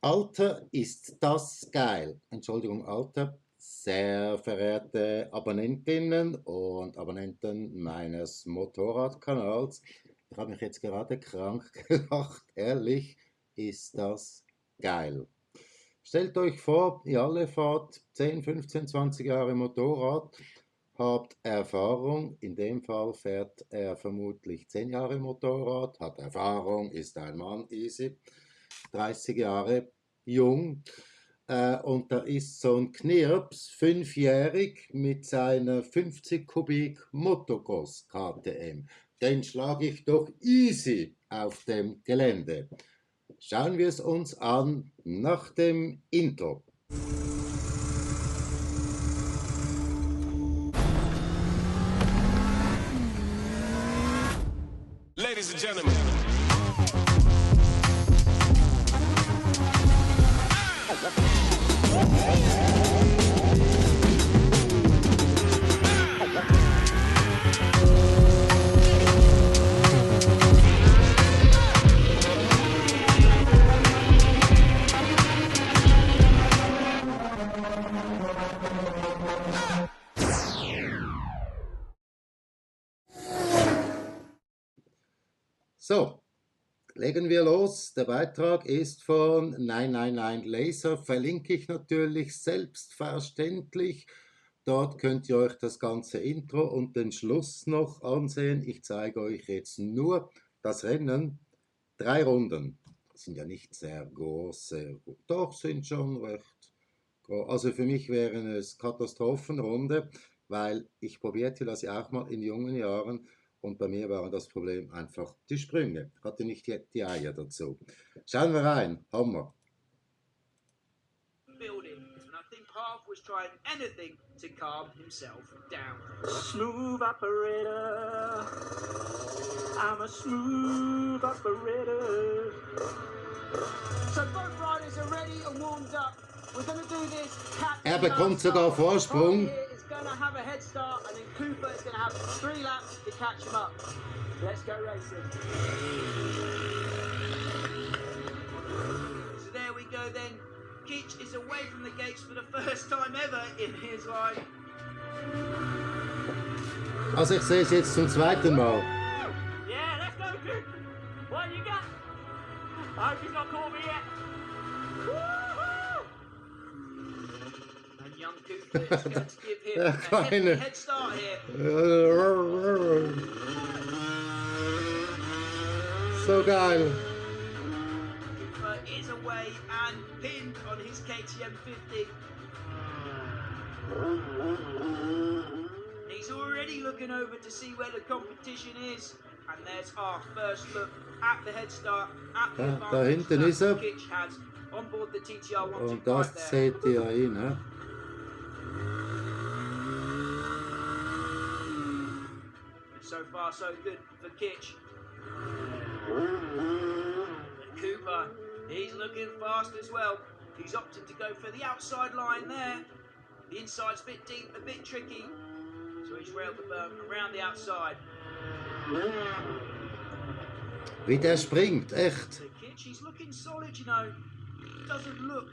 Alter, ist das geil. Entschuldigung, Alter. Sehr verehrte Abonnentinnen und Abonnenten meines Motorradkanals. Ich habe mich jetzt gerade krank gelacht. Ehrlich, ist das geil. Stellt euch vor, ihr alle fahrt 10, 15, 20 Jahre Motorrad, habt Erfahrung. In dem Fall fährt er vermutlich 10 Jahre Motorrad, hat Erfahrung, ist ein Mann, easy. 30 Jahre jung, und da ist so ein Knirps, 5-jährig, mit seiner 50 Kubik Motocross KTM. Den schlage ich doch easy auf dem Gelände. Schauen wir es uns an nach dem Intro. Ladies and gentlemen. So, legen wir los. Der Beitrag ist von Nein Laser, verlinke ich natürlich selbstverständlich. Dort könnt ihr euch das ganze Intro und den Schluss noch ansehen. Ich zeige euch jetzt nur das Rennen. 3 Runden. Das sind ja nicht sehr große, doch sind schon recht groß. Also für mich wären es Katastrophenrunde, weil ich probierte das ja auch mal in jungen Jahren. Und bei mir waren das Problem einfach die Sprünge. Hatte nicht die Eier dazu. Schauen wir rein. Hammer. Was trying anything to calm himself down. Smooth operator. I'm a smooth operator. So both riders are ready and warmed up. We're going to do this. Bekommt sogar Vorsprung. Is going to have a head start and then Cooper is going to have 3 laps to catch him up. Let's go racing. So there we go then. Kitch is away from the gates for the first time ever in his life. Also ich sehe es jetzt zum zweiten Mal. Yeah, let's go, Coop. What you got? I hope he's not caught me yet. Woo-hoo! And young Cooper is going to give him a hefty head start here. So geil. Is away and pinned on his KTM 50. He's already looking over to see where the competition is, and there's our first look at the head start at the Da hinten ist er. Kitch has on board the TTR 125 Und das seht ihr ihn, ne? So far so good for Kitch. Cooper, he's looking fast as well. He's opted to go for the outside line there. The inside's a bit deep, a bit tricky. So he's railed the berm around the outside. Wie der springt, echt. So Kitch, he's looking solid, you know. Doesn't look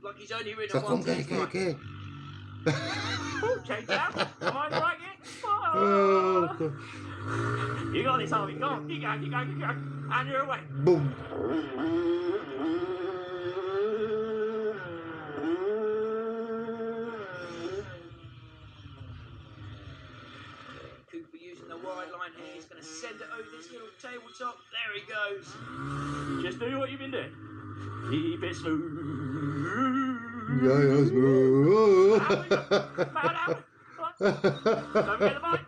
like he's only ridden Sag, komm, one geh. Oh, take down. Am I right here? Oh, You got this, Harvey. Go on, keep going. And you're away. boom. Cooper using the wide line here. He's going to send it over this little tabletop. There he goes. Just do what you've been doing. Keep it smooth. Ja, smooth. Don't forget the bike.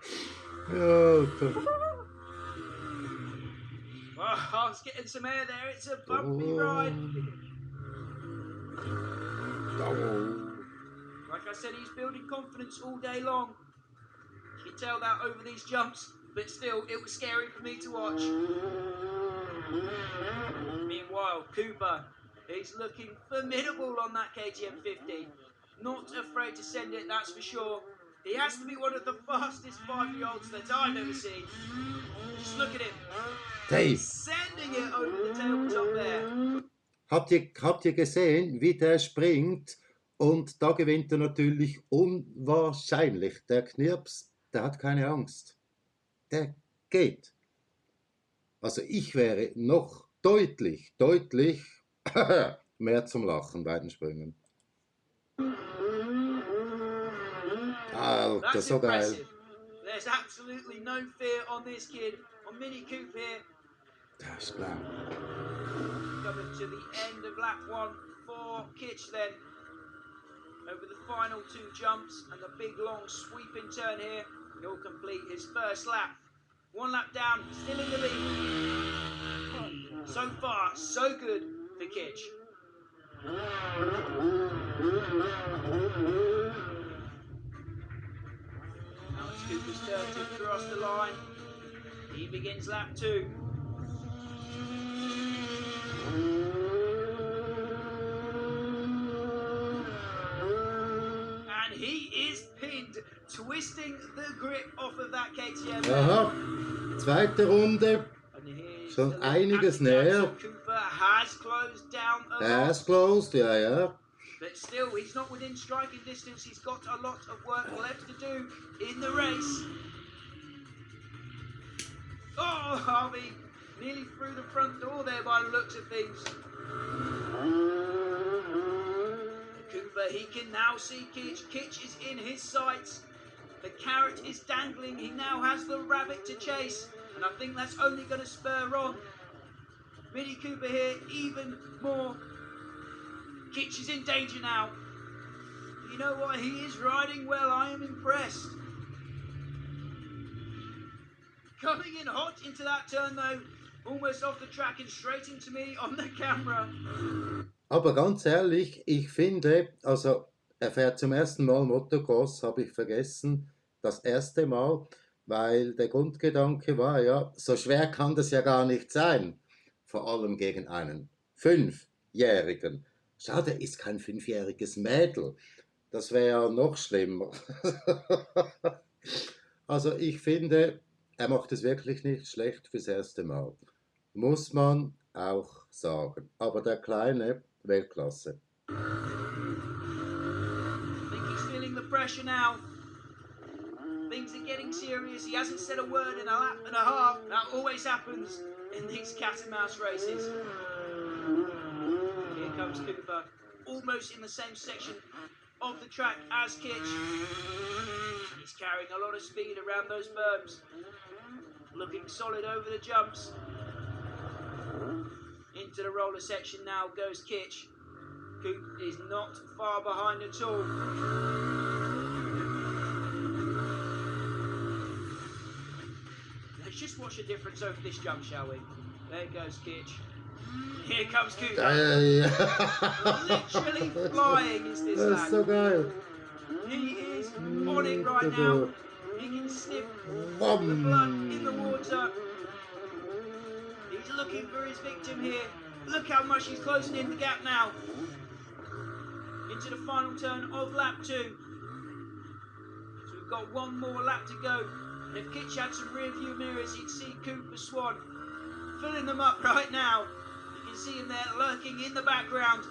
Ja, Oh, I was getting some air there. It's a bumpy ride. Like I said, he's building confidence all day long. You can tell that over these jumps, but still, it was scary for me to watch. Meanwhile, Cooper, he's looking formidable on that KTM 50. Not afraid to send it, that's for sure. He has to be one of the fastest 5-year-olds that I've ever seen. Just look at him. Hey. He's sending it over the tabletop there. Habt ihr gesehen, wie der springt? Und da gewinnt er natürlich unwahrscheinlich. Der Knirps, der hat keine Angst. Der geht. Also ich wäre noch deutlich mehr zum Lachen bei den Sprüngen. Alter, That's so geil. impressive. There's absolutely no fear on this kid, on Mini Coupe here. Das ist klar. Coming to the end of lap 1 for Kitch then. Over the final 2 jumps and the big long sweeping turn here, he'll complete his first lap. 1 lap down, still in the lead. So far, so good for Kitch. Now it's Cooper's turn to cross the line. He begins lap 2. And he is pinned, twisting the grip off of that KTM. Aha, zweite Runde, And here's schon the einiges after that, näher. so Cooper has closed down a lot. As closed, ja. But still, he's not within striking distance. He's got a lot of work left to do in the race. Oh, Harvey nearly through the front door there by the looks of things. Cooper, he can now see Kitch. Kitch is in his sights. The carrot is dangling. He now has the rabbit to chase. And I think that's only going to spur on Mini Cooper here even more. Kitch is in danger now. You know what? He is riding well. I am impressed. Coming in hot into that turn though. Almost off the track and straight into me on the camera. Aber ganz ehrlich, ich finde, also er fährt zum ersten Mal Motocross, habe ich vergessen, das erste Mal, weil der Grundgedanke war ja, so schwer kann das ja gar nicht sein, vor allem gegen einen 5-Jährigen. Schade, er ist kein 5-jähriges Mädel, das wäre noch schlimmer. Also ich finde, er macht es wirklich nicht schlecht fürs erste Mal, muss man auch sagen. Aber der Kleine, Weltklasse. I think he's feeling the pressure now. Things are getting serious. He hasn't said a word in a lap and a half. That always happens in these cat and mouse races. Here comes Cooper, almost in the same section of the track as Kitch. He's carrying a lot of speed around those berms. Looking solid over the jumps. Into the roller section now goes Kitch. Coop is not far behind at all. Let's just watch the difference over this jump, shall we? There goes Kitch. Here comes Cooper. Literally flying is this Das ist so lad. geil. He is on it right now. He can sniff the blood in the water. He's looking for his victim here. Look how much he's closing in the gap now. Into the final turn of lap 2. So we've got one more lap to go. And if Kitch had some rear view mirrors, he'd see Cooper Swan filling them up right now. You can see him there lurking in the background.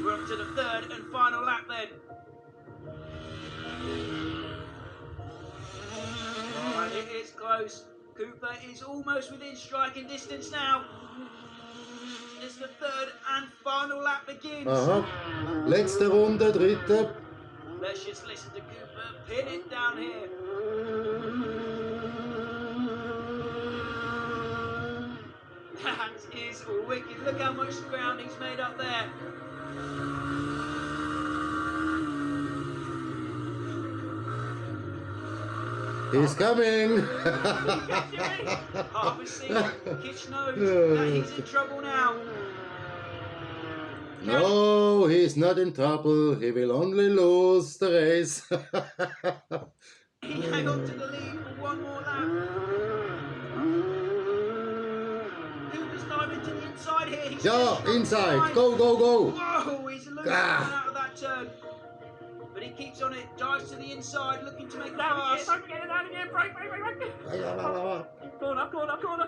We're up to the third and final lap then. Alright, it is close. Cooper is almost within striking distance now. As the third and final lap begins. Aha, letzte Runde, dritte. Let's just listen to Cooper pin it down here. That is wicked. Look how much ground he's made up there. He's coming. Obviously, Kitch knows that he's in trouble now. No, he's not in trouble. He will only lose the race. He hang on to the lead for one more lap. Cooper's diving to the inside here. He's Ja, inside. Go, go, go. Whoa, he's losing out of that turn. But he keeps on it, dives to the inside, looking to make a Down pass. again, down again, break.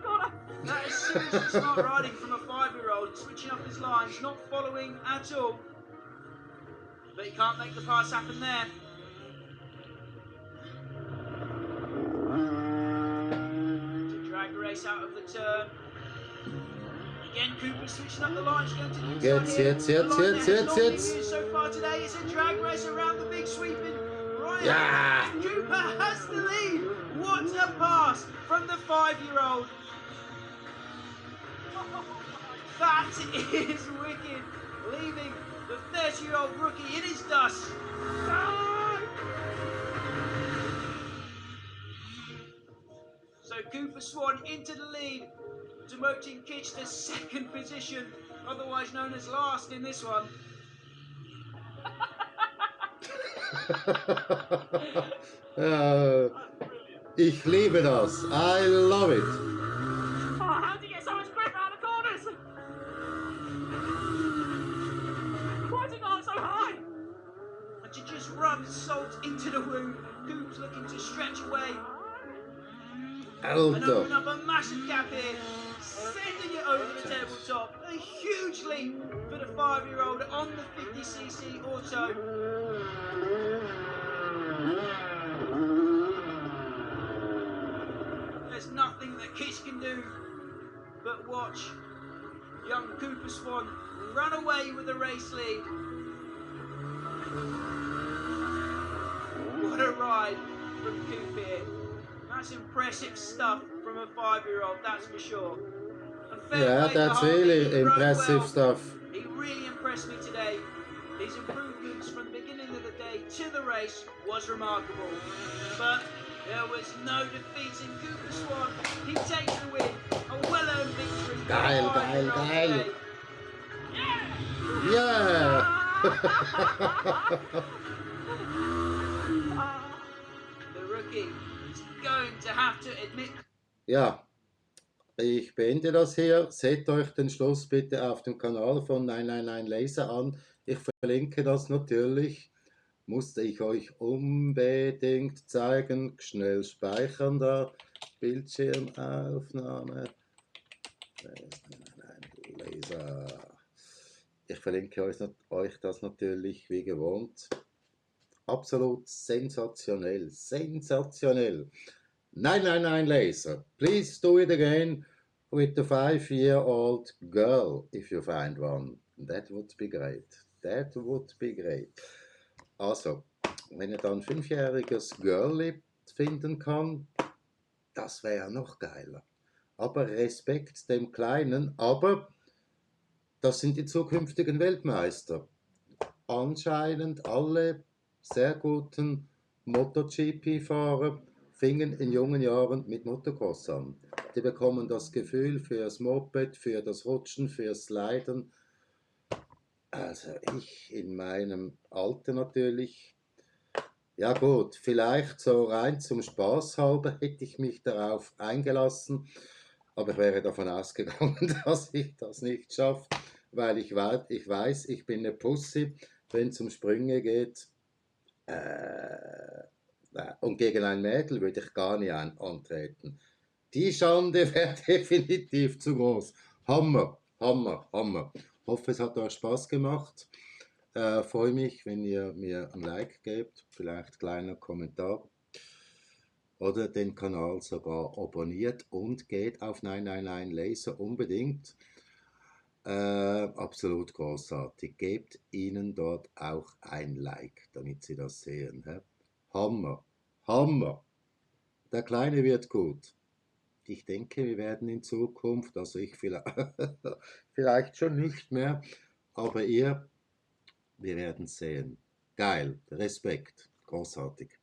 Corner. That is seriously smart riding from a 5-year-old, switching up his lines, not following at all. But he can't make the pass happen there. To drag the race out of the turn. Again, Cooper switching up the lines, going to the inside here. Jetzt. The line that has not been used so far today. It's a drag race around the big sweeping. Right, Yeah. Cooper has the lead. What a pass from the 5-year-old. That is wicked. Leaving the 30-year-old rookie in his dust. So Cooper Swan into the lead, demoting Kitch to second position, otherwise known as last in this one. Ich liebe das. I love it. Oh, how do you get so much grip out of the corners? Why has it gone so high? And to just rub salt into the wound, Coop's looking to stretch away and open Alter. up a massive gap here, sending it over the tabletop. A huge leap for the 5-year-old on the 50cc auto. There's nothing that Kitch can do but watch young Cooper Swan run away with the race lead. What a ride from Coop here. That's impressive stuff from a 5-year-old, that's for sure. And fair Yeah, play to that's Harvey, really he rode impressive well. stuff. He really impressed me today. His improvements from the beginning of the day to the race was remarkable. But there was no defeating Cooper Swan. He takes the win. A well-earned victory. for the Geil. 5-year-old today. Yeah. The rookie is going to have to admit. Ja, ich beende das hier. Seht euch den Schluss bitte auf dem Kanal von einen Laser an. Ich verlinke das natürlich. Musste ich euch unbedingt zeigen. Schnell speichern da. Bildschirmaufnahme. Laser. Ich verlinke euch das natürlich wie gewohnt. Absolut sensationell. Sensationell. Nein, Laser. Please do it again with the 5-year-old girl, if you find one. That would be great. That would be great. Also, wenn ihr dann ein 5-jähriges Girl finden kann, das wäre noch geiler. Aber Respekt dem Kleinen, aber das sind die zukünftigen Weltmeister. Anscheinend alle sehr guten MotoGP-Fahrer fingen in jungen Jahren mit Motocross an. Die bekommen das Gefühl fürs Moped, für das Rutschen, fürs Sliden. Also ich in meinem Alter natürlich. Ja gut, vielleicht so rein zum Spaß halber hätte ich mich darauf eingelassen, aber ich wäre davon ausgegangen, dass ich das nicht schaffe, weil ich weiß, ich bin eine Pussy, wenn es um Sprünge geht. Und gegen ein Mädel würde ich gar nicht antreten. Die Schande wäre definitiv zu groß. Hammer. Hoffe, es hat euch Spaß gemacht. Freue mich, wenn ihr mir ein Like gebt, vielleicht kleiner Kommentar oder den Kanal sogar abonniert und geht auf 999 Laser unbedingt. Absolut großartig. Gebt ihnen dort auch ein Like, damit sie das sehen. He? Hammer. Der Kleine wird gut. Ich denke, wir werden in Zukunft, also ich vielleicht schon nicht mehr, aber ihr, wir werden sehen. Geil, Respekt, großartig.